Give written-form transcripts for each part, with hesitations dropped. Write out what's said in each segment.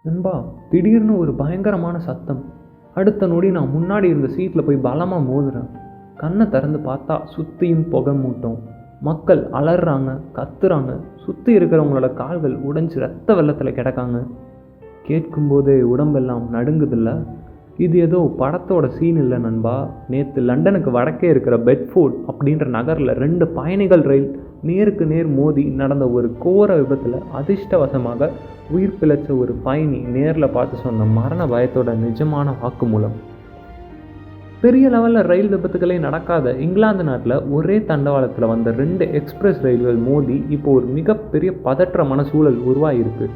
நண்பா, திடீர்னு ஒரு பயங்கரமான சத்தம். அடுத்த நொடி நான் முன்னாடி இருந்த சீட்டில் போய் பலமாக மோதுறேன். கண்ணை திறந்து பார்த்தா சுற்றியும் புகை மூட்டம். மக்கள் அலறாங்க, கத்துறாங்க. சுற்றி இருக்கிறவங்களோட கால்கள் உடைஞ்சு ரத்த வெள்ளத்தில் கிடக்காங்க. கேட்கும்போதே உடம்பெல்லாம் நடுங்குதில்ல. இது ஏதோ படத்தோட சீன் இல்லை நண்பா. நேற்று லண்டனுக்கு வடக்கே இருக்கிற பெட்ஃபோர்ட் அப்படின்ற நகரில் 2 பயணிகள் ரயில் நேருக்கு நேர் மோதி நடந்த ஒரு கோர விபத்தில் அதிர்ஷ்டவசமாக உயிர் பிழைச்ச ஒரு பயணி நேரில் பார்த்து சொன்ன மரண பயத்தோட நிஜமான வாக்குமூலம். பெரிய லெவலில் ரயில் விபத்துகளே நடக்காத இங்கிலாந்து நாட்டில் ஒரே தண்டவாளத்தில் வந்த 2 எக்ஸ்பிரஸ் ரயில்கள் மோதி இப்போ ஒரு மிகப்பெரிய பதற்றமான சூழல் உருவாகிருக்கு.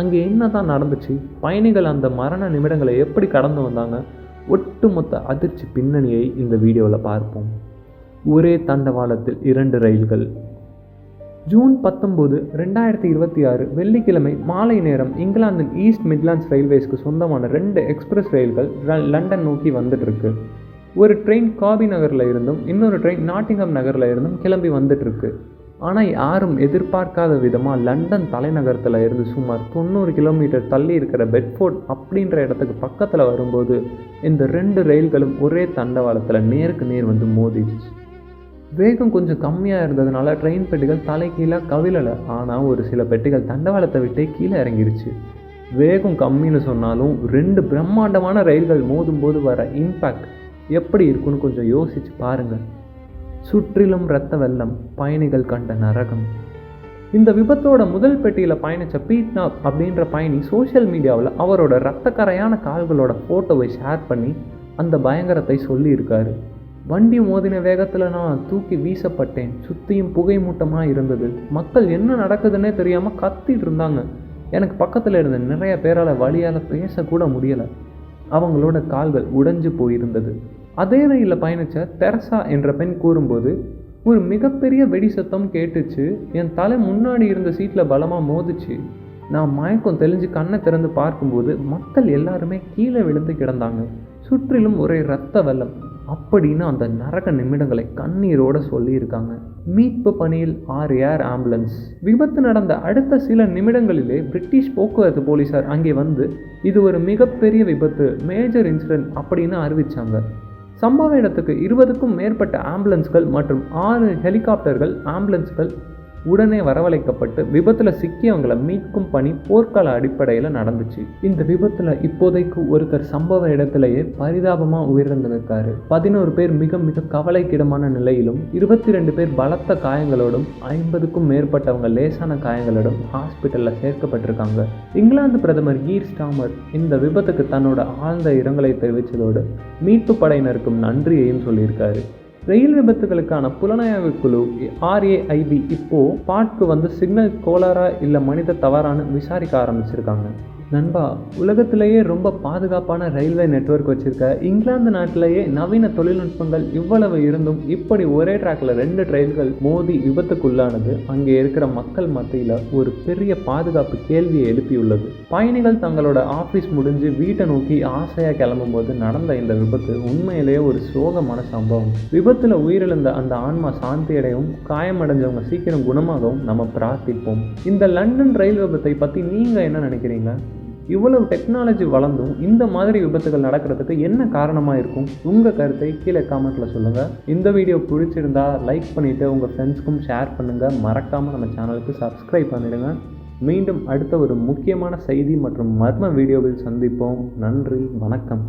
அங்கே என்ன தான் நடந்துச்சு? பயணிகள் அந்த மரண நிமிடங்களை எப்படி கடந்து வந்தாங்க? ஒட்டுமொத்த அதிர்ச்சி பின்னணியை இந்த வீடியோவில் பார்ப்போம். ஒரே தண்டவாளத்தில் 2 ரயில்கள். ஜூன் 19, 2026 வெள்ளிக்கிழமை மாலை நேரம் இங்கிலாந்தின் ஈஸ்ட் மிட்லாண்ட்ஸ் ரயில்வேஸ்க்கு சொந்தமான 2 எக்ஸ்பிரஸ் ரயில்கள் லண்டன் நோக்கி வந்துட்டு இருக்கு. ஒரு ட்ரெயின் காபி நகரில் இருந்தும் இன்னொரு ட்ரெயின் நாட்டிங்ஹாம் நகரில் இருந்தும் கிளம்பி வந்துட்டு இருக்கு. ஆனால் யாரும் எதிர்பார்க்காத விதமாக லண்டன் தலைநகரத்தில் இருந்து சுமார் 90 கிலோமீட்டர் தள்ளி இருக்கிற பெட்ஃபோர்ட் அப்படின்ற இடத்துக்கு பக்கத்தில் வரும்போது இந்த 2 ரயில்களும் ஒரே தண்டவாளத்தில் நேருக்கு நேர் வந்து மோதிடுச்சு. வேகம் கொஞ்சம் கம்மியாக இருந்ததுனால ட்ரெயின் பெட்டிகள் தலை கீழே கவிழலை. ஆனால் ஒரு சில பெட்டிகள் தண்டவாளத்தை விட்டே கீழே இறங்கிருச்சு. வேகம் கம்மின்னு சொன்னாலும் 2 பிரம்மாண்டமான ரயில்கள் மோதும்போது வர இம்பேக்ட் எப்படி இருக்குன்னு கொஞ்சம் யோசிச்சு பாருங்கள். சுற்றிலும் இரத்த வெள்ளம், பயணிகள் கண்ட நரகம். இந்த விபத்தோட முதல் பெட்டியில் பயணித்த பீட் நாப் அப்படின்ற பயணி சோஷியல் மீடியாவில் அவரோட இரத்தக்கரையான கால்களோட ஃபோட்டோவை ஷேர் பண்ணி அந்த பயங்கரத்தை சொல்லியிருக்காரு. வண்டி மோதின வேகத்தில் நான் தூக்கி வீசப்பட்டேன். சுற்றியும் புகை மூட்டமாக இருந்தது. மக்கள் என்ன நடக்குதுன்னே தெரியாமல் கத்திட்டு இருந்தாங்க. எனக்கு பக்கத்தில் இருந்த நிறைய பேரால் வழியால் பேசக்கூட முடியலை. அவங்களோட கால்கள் உடைஞ்சு போயிருந்தது. அதே ரயிலில் பயணித்த தெரசா என்ற பெண் கூறும்போது, ஒரு மிகப்பெரிய வெடி சத்தம் கேட்டுச்சு. என் தலை முன்னாடி இருந்த சீட்டில் பலமாக மோதிச்சு. நான் மயக்கம் தெளிஞ்சு கண்ணை திறந்து பார்க்கும்போது மக்கள் எல்லாருமே கீழே விழுந்து கிடந்தாங்க. சுற்றிலும் ஒரே இரத்த வெள்ளம் அப்படின்னு அந்த நரக நிமிடங்களை கண்ணீரோடு சொல்லியிருக்காங்க. மீட்பு பணியில் 6 ஏர் ஆம்புலன்ஸ். விபத்து நடந்த அடுத்த சில நிமிடங்களிலே பிரிட்டிஷ் போக்குவரத்து போலீஸார் அங்கே வந்து இது ஒரு மிகப்பெரிய விபத்து, மேஜர் இன்சிடென்ட் அப்படின்னு அறிவித்தாங்க. சம்பவ இடத்துக்கு 20க்கும் மேற்பட்ட ஆம்புலன்ஸ்கள் மற்றும் 6 ஹெலிகாப்டர்கள் ஆம்புலன்ஸ்கள் உடனே வரவழைக்கப்பட்டு விபத்தில் சிக்கியவங்களை மீட்கும் பணி போர்க்கால அடிப்படையில் நடந்துச்சு. இந்த விபத்தில் இப்போதைக்கு ஒருத்தர் சம்பவ இடத்திலேயே பரிதாபமாக உயிரிழந்திருக்காரு. 11 பேர் மிக மிக கவலைக்கிடமான நிலையிலும் 22 பேர் பலத்த காயங்களோடும் 50க்கும் மேற்பட்டவங்க லேசான காயங்களோடும் ஹாஸ்பிட்டலில் சேர்க்கப்பட்டிருக்காங்க. இங்கிலாந்து பிரதமர் கீர் ஸ்டாமர் இந்த விபத்துக்கு தன்னோட ஆழ்ந்த இரங்கலை தெரிவித்ததோடு மீட்பு படையினருக்கும் நன்றியையும் சொல்லியிருக்காரு. ரயில் விபத்துகளுக்கான புலனாய்வு குழு RAIB இப்போ பாட்க்கு வந்து சிக்னல் கோளாறா இல்லை மனித தவறான்னு விசாரிக்க ஆரம்பிச்சிருக்காங்க. நண்பா, உலகத்திலேயே ரொம்ப பாதுகாப்பான ரயில்வே நெட்வொர்க் வச்சுருக்க இங்கிலாந்து நாட்டிலேயே நவீன தொழில்நுட்பங்கள் இவ்வளவு இருந்தும் இப்படி ஒரே ட்ராக்கில் 2 ரயில்கள் மோதி விபத்துக்குள்ளானது அங்கே இருக்கிற மக்கள் மத்தியில் ஒரு பெரிய பாதுகாப்பு கேள்வியை எழுப்பியுள்ளது. பயணிகள் தங்களோட ஆஃபீஸ் முடிஞ்சு வீட்டை நோக்கி ஆசையாக கிளம்பும்போது நடந்த இந்த விபத்து உண்மையிலேயே ஒரு சோகமான சம்பவம். விபத்தில் உயிரிழந்த அந்த ஆன்மா சாந்தியடையும், காயமடைஞ்சவங்க சீக்கிரம் குணமாகவும் நம்ம பிரார்த்திப்போம். இந்த லண்டன் ரயில் விபத்தை பற்றி நீங்கள் என்ன நினைக்கிறீங்க? இவ்வளவு டெக்னாலஜி வளர்ந்தும் இந்த மாதிரி விபத்துகள் நடக்கிறதுக்கு என்ன காரணமாக இருக்கும்? உங்கள் கருத்தை கீழே காமெண்ட்டில் சொல்லுங்கள். இந்த வீடியோ பிடிச்சிருந்தா லைக் பண்ணிவிட்டு உங்கள் ஃப்ரெண்ட்ஸ்க்கும் ஷேர் பண்ணுங்கள். மறக்காமல் நம்ம சேனலுக்கு சப்ஸ்கிரைப் பண்ணிடுங்க. மீண்டும் அடுத்த ஒரு முக்கியமான செய்தி மற்றும் மர்ம வீடியோவில் சந்திப்போம். நன்றி, வணக்கம்.